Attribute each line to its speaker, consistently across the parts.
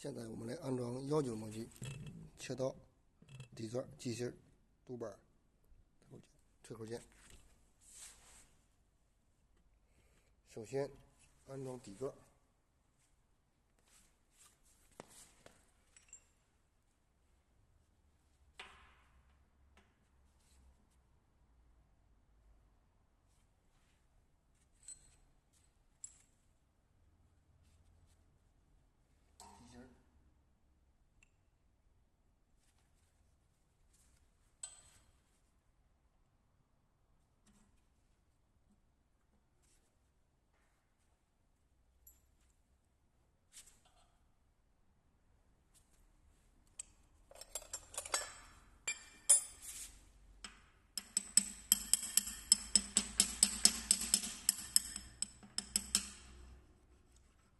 Speaker 1: 现在我们来安装幺九模具，切刀、底座、机芯、督板、退口件。首先安装底座。机芯。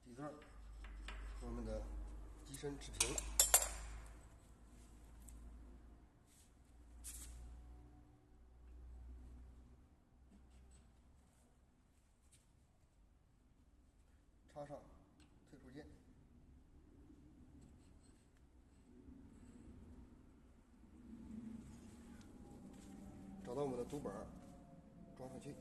Speaker 1: 底座和我们的机身持平，插上退出键，找到我们的督板，装上去。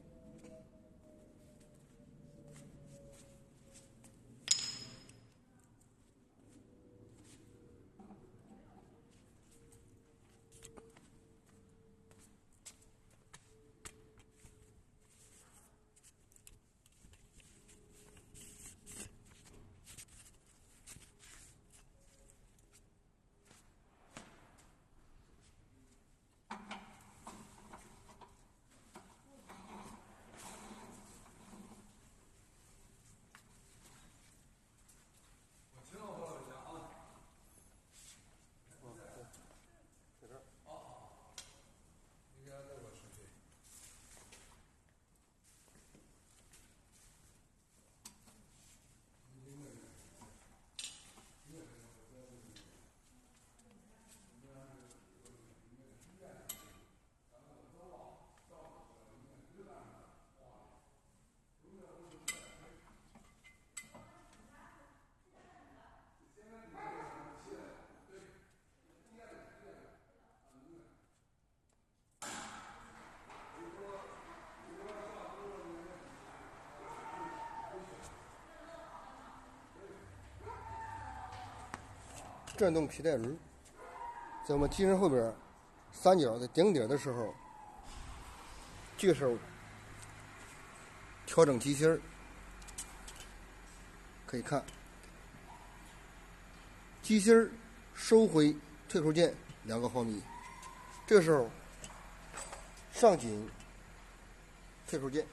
Speaker 1: 转动皮带轮，在我们机身后边三角在顶点的时候，这个时候调整机芯，可以看机芯收回退出键2毫米，这个时候上紧退出键。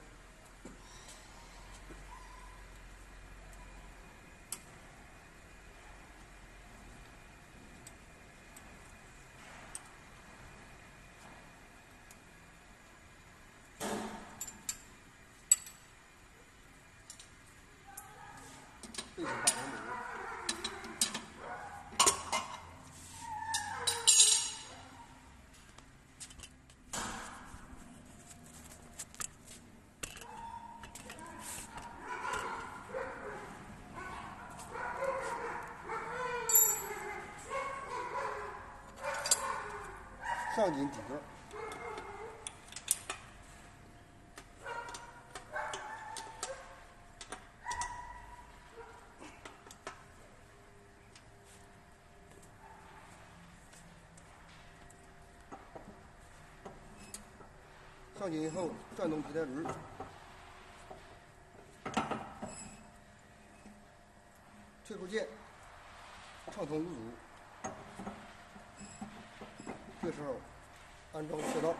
Speaker 1: 背景大轮毂，上紧底座。上紧以后，转动皮带轮，退出键畅通无阻。这时候安装切刀。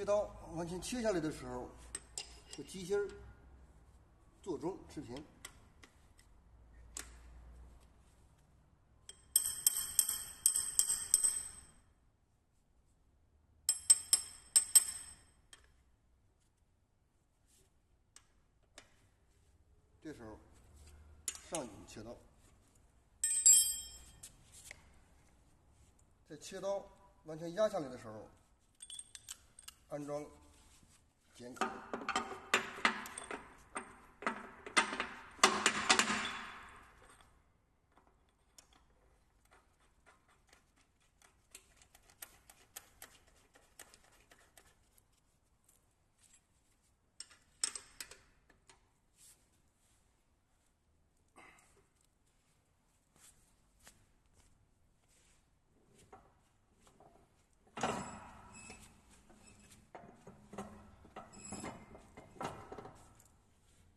Speaker 1: 切刀完全切下来的时候，这机芯儿做中持平。这时候上紧切刀，在切刀完全压下来的时候，安装剪口。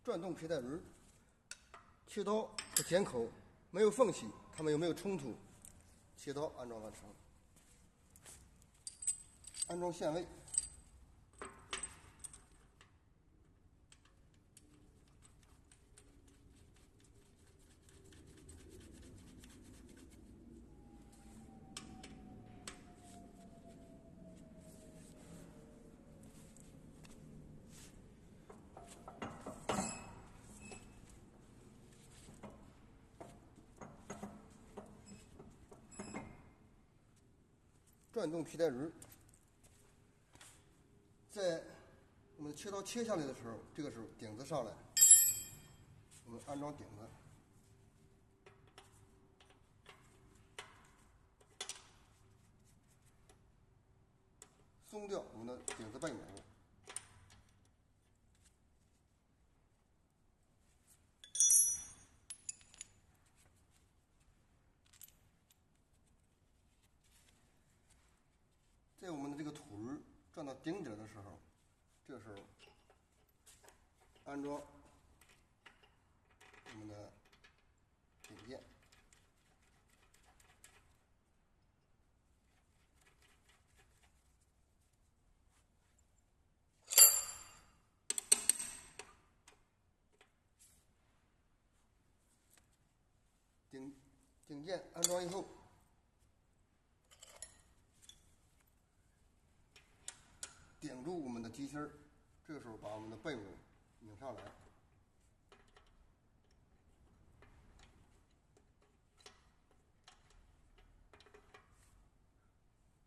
Speaker 1: 转动皮带轮，切刀和剪口没有缝隙，它们又没有冲突，切刀安装完成。安装线位，转动皮带轮，在我们切刀切下来的时候，这个时候顶子上来，我们安装顶子，松掉我们的顶子背钮，在我们的这个土轮转到顶点的时候，这个时候安装我们的顶件。顶件安装以后，顶住我们的机芯儿，这个时候把我们的背母拧上来，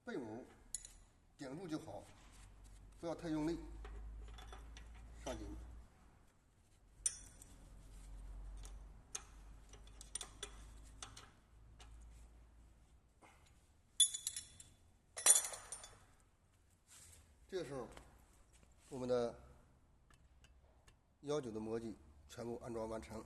Speaker 1: 背母顶住就好，不要太用力，上紧。这个时候，我们的19的模具全部安装完成。